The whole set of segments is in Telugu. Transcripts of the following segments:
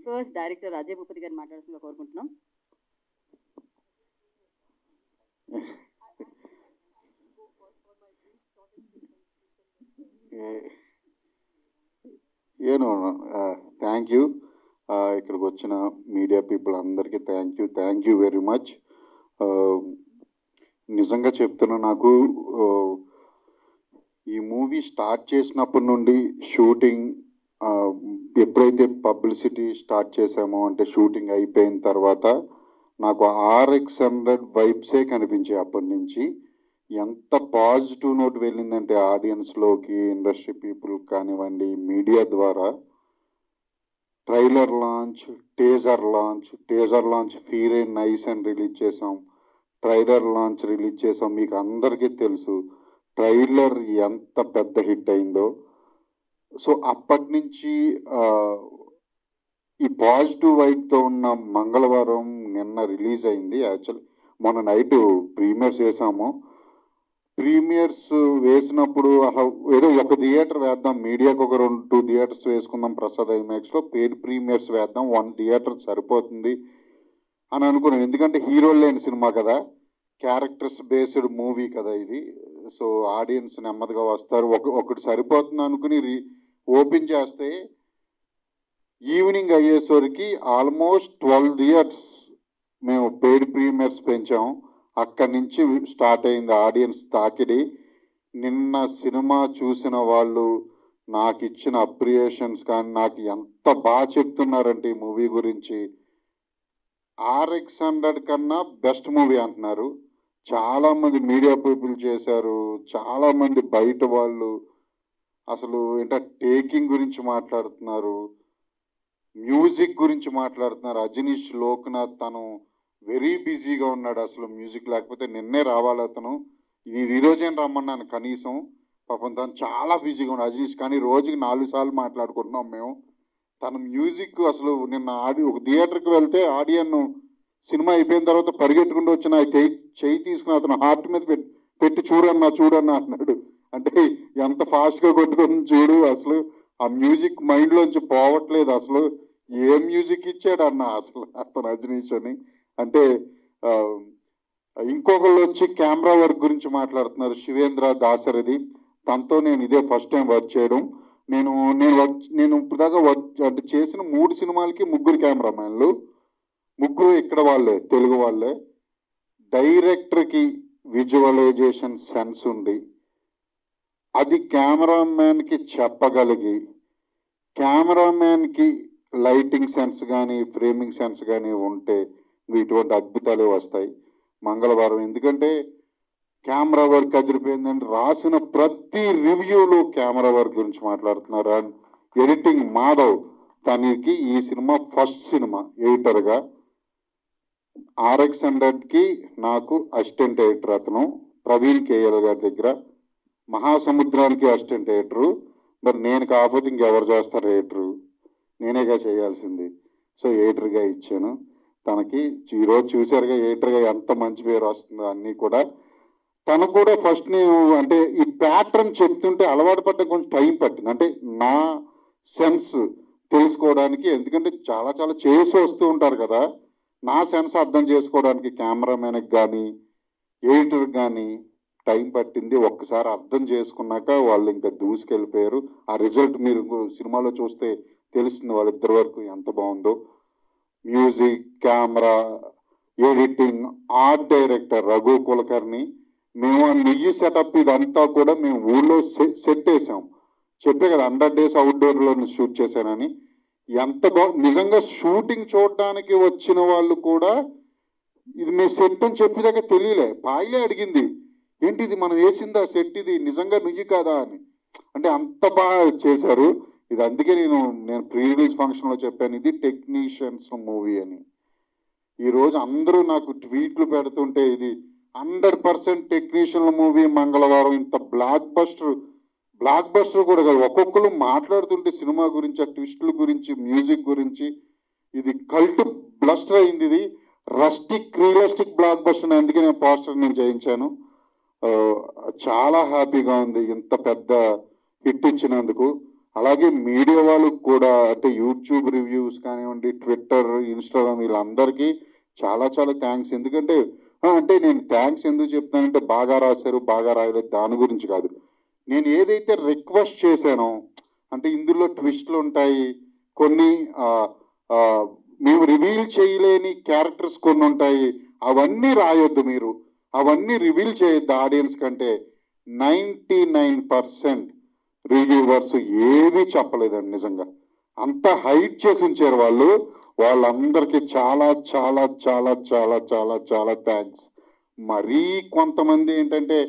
రిక్వెస్ట్ డైరెక్టర్ అజయ్ భూపతి గారిని మాట్లాడుతుందిగా కోరుకుంటున్నాం. Thank you. ఇక్కడికి వచ్చిన మీడియా పీపుల్ అందరికీ థ్యాంక్ యూ వెరీ మచ్. నిజంగా చెప్తున్నా, నాకు ఈ మూవీ స్టార్ట్ చేసినప్పటి నుండి షూటింగ్, ఎప్పుడైతే పబ్లిసిటీ స్టార్ట్ చేసామో, అంటే షూటింగ్ అయిపోయిన తర్వాత నాకు RX100 వైబ్సే కనిపించాయి. అప్పటి నుంచి ఎంత పాజిటివ్ నోట్ వెళ్ళిందంటే ఆడియన్స్లోకి, ఇండస్ట్రీ పీపుల్ కానివ్వండి, మీడియా ద్వారా. ట్రైలర్ లాంచ్, టీజర్ లాంచ్ ఫీరే నైస్ అని రిలీజ్ చేసాం. ట్రైలర్ లాంచ్ రిలీజ్ చేసాం. మీకు అందరికీ తెలుసు ట్రైలర్ ఎంత పెద్ద హిట్ అయిందో. సో అప్పటి నుంచి ఈ పాజిటివ్ వైబ్తో ఉన్న మంగళవారం నిన్న రిలీజ్ అయింది. యాక్చువల్లీ మొన్న నైట్ ప్రీమియర్స్ వేసాము. ప్రీమియర్స్ వేసినప్పుడు ఏదో ఒక థియేటర్ వేద్దాం, మీడియాకు ఒక 2 థియేటర్స్ వేసుకుందాం ప్రసాద్ ఐమాక్స్లో, పెయిడ్ ప్రీమియర్స్ వేద్దాం, 1 థియేటర్ సరిపోతుంది అని అనుకున్నాను. ఎందుకంటే హీరో లేని సినిమా కదా, క్యారెక్టర్స్ బేస్డ్ మూవీ కదా ఇది. సో ఆడియన్స్ నెమ్మదిగా వస్తారు, ఒకటి సరిపోతుంది అనుకుని ఓపెన్ చేస్తే ఈవినింగ్ అయ్యేసరికి ఆల్మోస్ట్ 12 థియేటర్స్ మేము పెయిడ్ ప్రీమియర్స్ పెంచాం. అక్కడి నుంచి స్టార్ట్ అయింది ఆడియన్స్ తాకిడి. నిన్న సినిమా చూసిన వాళ్ళు నాకు ఇచ్చిన అప్రియేషన్స్ కానీ, నాకు ఎంత బాగా చెప్తున్నారంటే ఈ మూవీ గురించి. RX100 కన్నా బెస్ట్ మూవీ అంటున్నారు. చాలామంది మీడియా పీపుల్ చేశారు, చాలామంది బయట వాళ్ళు అసలు టేకింగ్ గురించి మాట్లాడుతున్నారు, మ్యూజిక్ గురించి మాట్లాడుతున్నారు. అజనీష్ లోక్నాథ్ తను వెరీ బిజీగా ఉన్నాడు, అసలు మ్యూజిక్ లేకపోతే నిన్నే రావాలి అతను, ఈరోజేం రమ్మన్నాను కనీసం. పాపం తను చాలా బిజీగా ఉన్నాడు అజనీష్. కానీ రోజుకి 4 సార్లు మాట్లాడుకుంటున్నాం మేము. తన మ్యూజిక్ అసలు నిన్న ఒక థియేటర్కి వెళ్తే ఆడియన్ సినిమా అయిపోయిన తర్వాత పరిగెట్టుకుంటూ వచ్చిన చెయ్యి తీసుకుని అతను హార్ట్ మీద పెట్టి చూడన్నా అన్నాడు. అంటే ఎంత ఫాస్ట్గా కొట్టుకొని చూడు, అసలు ఆ మ్యూజిక్ మైండ్లోంచి పోవట్లేదు. అసలు ఏ మ్యూజిక్ ఇచ్చాడు అన్న అసలు అతను అజనీష్ అని. అంటే ఇంకొకళ్ళు వచ్చి కెమెరా వర్క్ గురించి మాట్లాడుతున్నారు, శివేంద్ర దాసరథి. తనతో నేను ఇదే ఫస్ట్ టైం వర్క్ చేయడం. నేను ఇప్పుడు దాకా అంటే చేసిన 3 సినిమాలకి 3 కెమెరామ్యాన్లు, 3 ఇక్కడ వాళ్ళే, తెలుగు వాళ్ళే. డైరెక్టర్కి విజువలైజేషన్ సెన్స్ ఉండి అది కెమెరామ్యాన్కి చెప్పగలిగి, కెమెరామ్యాన్కి లైటింగ్ సెన్స్ కానీ ఫ్రేమింగ్ సెన్స్ కానీ ఉంటే ఇటువంటి అద్భుతాలే వస్తాయి. మంగళవారం ఎందుకంటే కెమెరా వర్క్ అదిరిపోయిందంటే రాసిన ప్రతి రివ్యూలో కెమెరా వర్క్ గురించి మాట్లాడుతున్నారు. అండ్ ఎడిటింగ్ మాధవ్, తనకి ఈ సినిమా ఫస్ట్ సినిమా ఎడిటర్గా. RX100కి నాకు అసిస్టెంట్ ఎడిటర్ అతను ప్రవీణ్ KL గారి దగ్గర. మహాసముద్రానికి అసిస్టెంట్ ఎడిటరు. మరి నేను కాకపోతే ఇంకెవరు చేస్తారు ఎడిటరు, నేనేగా చేయాల్సింది. సో ఎడిటర్గా ఇచ్చాను తనకి. ఈరోజు చూసారుగా ఎడిటర్గా ఎంత మంచి పేరు వస్తుందో అన్నీ కూడా. తను కూడా ఫస్ట్ నేను అంటే ఈ ప్యాటర్న్ చెప్తుంటే అలవాటు పడ్డ కొంచెం టైం పట్టింది, అంటే నా సెన్స్ తెలుసుకోవడానికి. ఎందుకంటే చాలా చేసి వస్తూ ఉంటారు కదా, నా సెన్స్ అర్థం చేసుకోవడానికి కెమెరామెన్కి కానీ ఎడిటర్కి కానీ టైం పట్టింది. ఒక్కసారి అర్థం చేసుకున్నాక వాళ్ళు ఇంకా దూసుకెళ్ళిపోయారు. ఆ రిజల్ట్ మీరు సినిమాలో చూస్తే తెలుస్తుంది వాళ్ళిద్దరి వరకు ఎంత బాగుందో. Music, camera, editing, art director Raghu Kulkarni. మేము నెయ్యి సెటప్ ఇదంతా కూడా మేము ఊళ్ళో సెట్ వేసాం. చెప్పే కదా 100 days అవుట్డోర్లో షూట్ చేశానని. ఎంత నిజంగా షూటింగ్ చూడడానికి వచ్చిన వాళ్ళు కూడా ఇది మేము సెట్ అని చెప్పేదాకా తెలియలే. పాయిలే అడిగింది, ఏంటి ఇది మనం వేసిందా సెట్, ఇది నిజంగా నుయ్యి కాదా అని. అంటే అంత బాగా చేశారు ఇది. అందుకే నేను ప్రీ రిలీజ్ ఫంక్షన్లో చెప్పాను ఇది టెక్నీషియన్స్ మూవీ అని. ఈరోజు అందరూ నాకు ట్వీట్లు పెడుతుంటే ఇది 100% టెక్నీషియన్ల మూవీ మంగళవారం. ఇంత బ్లాక్ బస్టర్ కూడా కాదు, ఒక్కొక్కరు మాట్లాడుతుంటే సినిమా గురించి, ఆ ట్విస్టుల గురించి, మ్యూజిక్ గురించి. ఇది కల్ట్ బ్లస్టర్ అయింది. ఇది రియలిస్టిక్ బ్లాక్ బస్టర్. అందుకే నేను పోస్టర్ నేను చేయించాను. చాలా హ్యాపీగా ఉంది ఇంత పెద్ద హిట్ ఇచ్చినందుకు. అలాగే మీడియా వాళ్ళకు కూడా, అంటే యూట్యూబ్ రివ్యూస్ కానివ్వండి, ట్విట్టర్, ఇన్స్టాగ్రామ్, వీళ్ళందరికీ చాలా చాలా థ్యాంక్స్. ఎందుకంటే అంటే నేను థ్యాంక్స్ ఎందుకు చెప్తానంటే బాగా రాశారు, బాగా రాయలేదు దాని గురించి కాదు. నేను ఏదైతే రిక్వెస్ట్ చేశానో, అంటే ఇందులో ట్విస్ట్లు ఉంటాయి, కొన్ని మేము రివీల్ చేయలేని క్యారెక్టర్స్ కొన్ని ఉంటాయి, అవన్నీ రాయొద్దు మీరు, అవన్నీ రివీల్ చేయొద్దు ఆడియన్స్ కంటే. 99% రివ్యూవర్స్ ఏవి చెప్పలేదండి. నిజంగా అంత హైట్ చేసి ఉంచారు వాళ్ళు. వాళ్ళందరికీ చాలా చాలా చాలా చాలా చాలా చాలా థ్యాంక్స్. మరీ కొంతమంది ఏంటంటే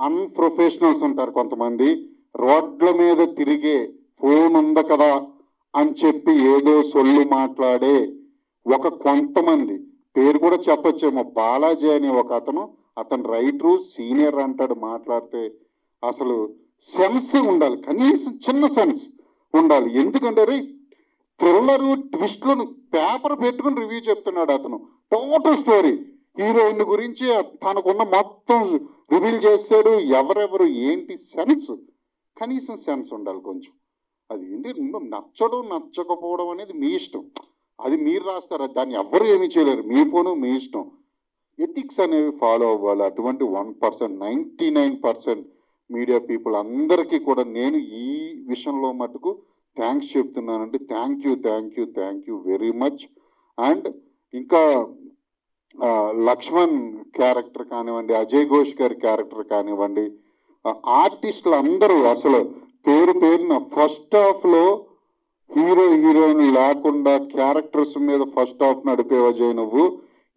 అన్ప్రొఫెషనల్స్ ఉంటారు, కొంతమంది రోడ్ల మీద తిరిగే ఫోన్ ఉంది కదా అని చెప్పి ఏదో సొల్లు మాట్లాడే కొంతమంది, పేరు కూడా చెప్పొచ్చేమో, బాలాజీ అనే ఒక అతను రైటరు, సీనియర్ అంటాడు, మాట్లాడితే అసలు సెన్స్ ఉండాలి, కనీసం చిన్న సెన్స్ ఉండాలి. ఎందుకంటే థ్రిల్లరు ట్విస్ట్లను పేపర్ పెట్టుకుని రివ్యూ చెప్తున్నాడు అతను. టోటల్ స్టోరీ హీరోయిన్ గురించి తనకున్న మొత్తం రివీల్ చేశాడు. ఎవరెవరు ఏంటి సెన్స్, కనీసం సెన్స్ ఉండాలి కొంచెం. అది ఏంటి, నచ్చడం నచ్చకపోవడం అనేది మీ ఇష్టం, అది మీరు రాస్తారు, దాన్ని ఎవరు ఏమీ చేయలేరు, మీ ఫోను మీ ఇష్టం. ఎథిక్స్ అనేవి ఫాలో అవ్వాలి. అటువంటి 1%, 99% మీడియా పీపుల్ అందరికీ కూడా నేను ఈ విషయంలో మటుకు థ్యాంక్స్ చెప్తున్నానండి. Thank you thank you thank you very much. And ఇంకా లక్ష్మణ్ క్యారెక్టర్ కానివ్వండి, అజయ్ ఘోష్ గారి క్యారెక్టర్ కానివ్వండి, ఆర్టిస్టులు అందరూ అసలు పేరున ఫస్ట్ హాఫ్లో హీరో హీరోయిన్ లేకుండా క్యారెక్టర్స్ మీద ఫస్ట్ హాఫ్ నడిపే అజయ్ నువ్వు.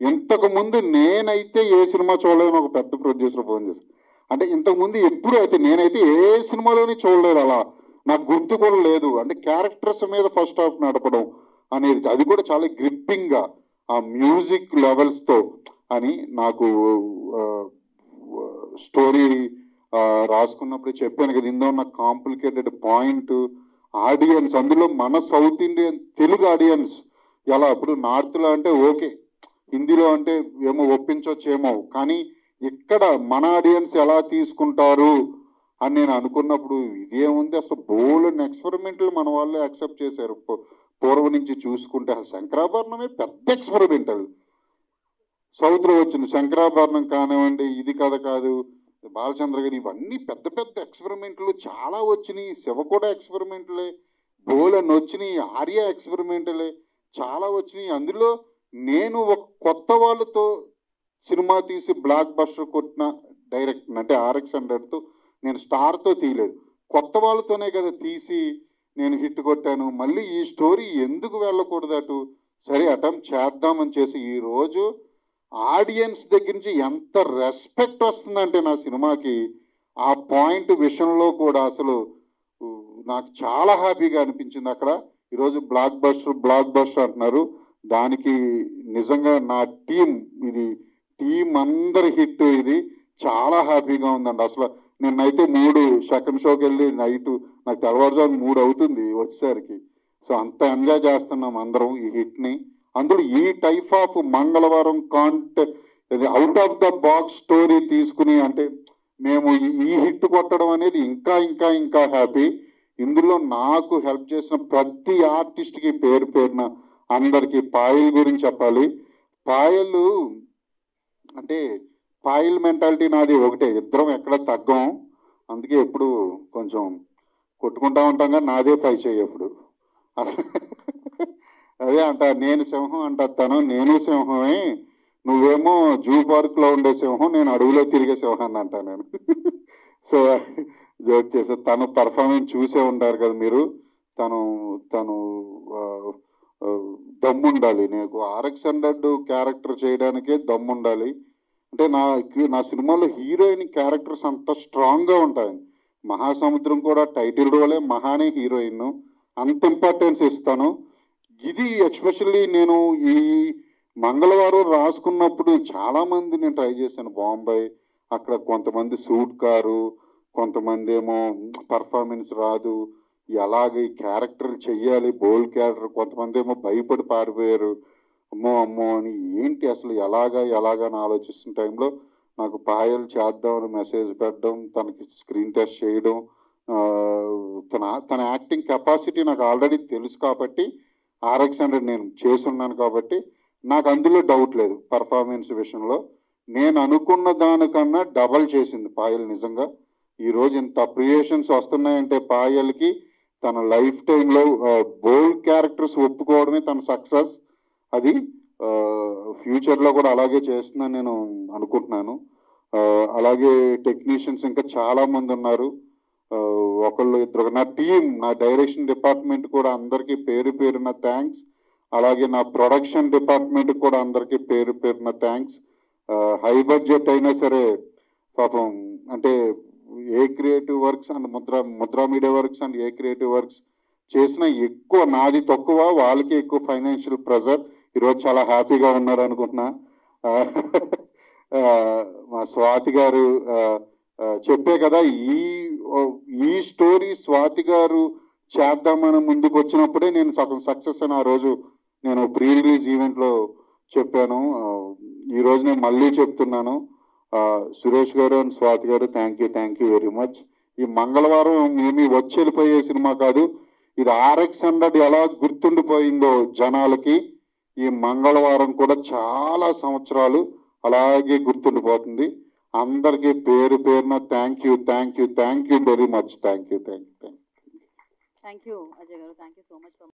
ఇంతకు ముందు నేనైతే ఏ సినిమా చూడలేదని ఒక పెద్ద ప్రొడ్యూసర్ ఫోన్ చేశాను. అంటే ఇంతకుముందు ఎప్పుడు అయితే నేనైతే ఏ సినిమాలోని చూడలేదు, అలా నాకు గుర్తు కూడా లేదు. అంటే క్యారెక్టర్స్ మీద ఫస్ట్ హాఫ్ నడపడం అనేది, అది కూడా చాలా గ్రిప్పింగ్గా ఆ మ్యూజిక్ లెవెల్స్తో అని నాకు స్టోరీ రాసుకున్నప్పుడు చెప్పాను కదా. ఇందులో ఉన్న కాంప్లికేటెడ్ పాయింట్ ఆడియన్స్, అందులో మన సౌత్ ఇండియన్ తెలుగు ఆడియన్స్ ఎలా, ఇప్పుడు నార్త్లో అంటే ఓకే, హిందీలో అంటే ఏమో ఒప్పించవచ్చేమో, కానీ ఇక్కడ మన ఆడియన్స్ ఎలా తీసుకుంటారు అని నేను అనుకున్నప్పుడు ఇదేముంది, అసలు బోల్డ్ ఎక్స్పెరిమెంట్లు మన వాళ్ళే యాక్సెప్ట్ చేశారు. పూర్వం నుంచి చూసుకుంటే శంకరాభరణమే పెద్ద ఎక్స్పెరిమెంటల్. సౌత్లో వచ్చింది శంకరాభరణం కానివ్వండి, ఇది కథ కాదు, బాలచంద్ర గారు, ఇవన్నీ పెద్ద పెద్ద ఎక్స్పెరిమెంట్లు చాలా వచ్చినాయి. శివ కూడా ఎక్స్పెరిమెంట్లే, బోలెన్ వచ్చినాయి, ఆర్య ఎక్స్పెరిమెంట్లే చాలా వచ్చినాయి. అందులో నేను ఒక కొత్త వాళ్ళతో సినిమా తీసి బ్లాక్ బస్టర్ కొట్టిన డైరెక్టర్ అంటే RX100తో, నేను స్టార్తో తీయలేదు, కొత్త వాళ్ళతోనే కదా తీసి నేను హిట్ కొట్టాను. మళ్ళీ ఈ స్టోరీ ఎందుకు వెళ్ళకూడదు అటు, సరే అటెంప్ట్ చేద్దామని చేసి ఈరోజు ఆడియన్స్ దగ్గర నుంచి ఎంత రెస్పెక్ట్ వస్తుందంటే నా సినిమాకి, ఆ పాయింట్ విషయంలో కూడా అసలు నాకు చాలా హ్యాపీగా అనిపించింది. అక్కడ ఈరోజు బ్లాక్ బస్టర్ అంటున్నారు, దానికి నిజంగా నా టీం అందరి హిట్, ఇది చాలా హ్యాపీగా ఉందండి. అసలు నిన్నైతే 3 సెకండ్ షోకి వెళ్ళి నైట్ నాకు తెల్లవారుజాము 3 అవుతుంది వచ్చేసరికి. సో అంత ఎంజాయ్ చేస్తున్నాం అందరం ఈ హిట్ని. అందులో ఈ టైప్ ఆఫ్ మంగళవారం out of the box story తీసుకుని, అంటే మేము ఈ హిట్ కొట్టడం అనేది ఇంకా ఇంకా ఇంకా హ్యాపీ. ఇందులో నాకు హెల్ప్ చేసిన ప్రతి ఆర్టిస్ట్కి పేరున అందరికీ. పాయల్ గురించి చెప్పాలి. పాయలు అంటే పాయల్ మెంటాలిటీ నాది ఒకటే, ఇద్దరం ఎక్కడ తగ్గం, అందుకే ఎప్పుడు కొంచెం కొట్టుకుంటా ఉంటాం, కానీ నాదే పై చేయి ఎప్పుడు. అదే అంట, నేను సింహం అంటాను, నేను సింహమే, నువ్వేమో జూ పార్క్లో ఉండే సింహం, నేను అడవిలో తిరిగే సింహాన్ని అంటా నేను. సో జోక్ చేసే, తను పర్ఫార్మెన్స్ చూసే ఉంటారు కదా మీరు, తను దమ్ముండాలి. నీకు RX100 క్యారెక్టర్ చేయడానికే దమ్ముండాలి. అంటే నా సినిమాలో హీరోయిన్ క్యారెక్టర్స్ అంత స్ట్రాంగ్గా ఉంటాయి. మహాసముద్రం కూడా టైటిల్ రోలే, మహానే హీరోయిన్, అంత ఇంపార్టెన్స్ ఇస్తాను. ఇది ఎస్పెషల్లీ నేను ఈ మంగళవారం రాసుకున్నప్పుడు చాలామంది నేను ట్రై చేశాను. బాంబాయి అక్కడ కొంతమంది సూట్ కారు, కొంతమంది ఏమో పర్ఫార్మెన్స్ రాదు, ఎలాగ ఈ క్యారెక్టర్లు చెయ్యాలి, బోల్డ్ క్యారెక్టర్, కొంతమంది ఏమో భయపడి పారిపోయారు, అమ్మో అని, ఏంటి అసలు ఎలాగా అని ఆలోచిస్తున్న టైంలో నాకు పాయల్ చేద్దామని మెసేజ్ పెట్టడం, తనకి స్క్రీన్ టెస్ట్ చేయడం, తన యాక్టింగ్ కెపాసిటీ నాకు ఆల్రెడీ తెలుసు కాబట్టి RX100 నేను చేసున్నాను కాబట్టి నాకు అందులో డౌట్ లేదు. పర్ఫార్మెన్స్ విషయంలో నేను అనుకున్న దానికన్నా డబల్ చేసింది పాయల్. నిజంగా ఈరోజు ఇంత అప్రియేషన్స్ వస్తున్నాయంటే పాయల్కి తన లైఫ్ టైంలో బోల్డ్ క్యారెక్టర్స్ ఒప్పుకోవడమే తన సక్సెస్. అది ఫ్యూచర్లో కూడా అలాగే చేస్తుందని నేను అనుకుంటున్నాను. అలాగే టెక్నీషియన్స్ ఇంకా చాలా మంది ఉన్నారు. ఒకళ్ళు ఇద్దరు నా టీం, నా డైరెక్షన్ డిపార్ట్మెంట్ కూడా అందరికీ పేరు పేరున థ్యాంక్స్. అలాగే నా ప్రొడక్షన్ డిపార్ట్మెంట్ కూడా అందరికీ పేరు పేరున థ్యాంక్స్. హై బడ్జెట్ అయినా సరే పాపం అంటే ఏ creative works and Mudra media works and ఏ క్రియేటివ్ వర్క్స్ చేసినా ఎక్కువ నాది తక్కువ, వాళ్ళకి ఎక్కువ ఫైనాన్షియల్ ప్రెజర్. ఈరోజు చాలా హ్యాపీగా ఉన్నారు అనుకుంటున్నా. మా స్వాతి గారు చెప్పే కదా, ఈ స్టోరీ స్వాతి గారు చేద్దామని ముందుకు వచ్చినప్పుడే నేను సగం సక్సెస్ అని ఆ రోజు నేను ప్రీ రిలీజ్ ఈవెంట్లో చెప్పాను. ఈరోజు నేను మళ్ళీ చెప్తున్నాను. సురేష్ గారు అండ్ స్వాతి గారు థ్యాంక్ యూ వెరీ మచ్. ఈ మంగళవారం ఏమీ వచ్చి వెళ్ళిపోయే సినిమా కాదు. ఇది RX100 ఎలా గుర్తుండిపోయిందో జనాలకి, ఈ మంగళవారం కూడా చాలా సంవత్సరాలు అలాగే గుర్తుండిపోతుంది. అందరికీ పేరు పేరున thank you very much. Thank you thank you Ajay గారు, థ్యాంక్ యూ సో మచ్.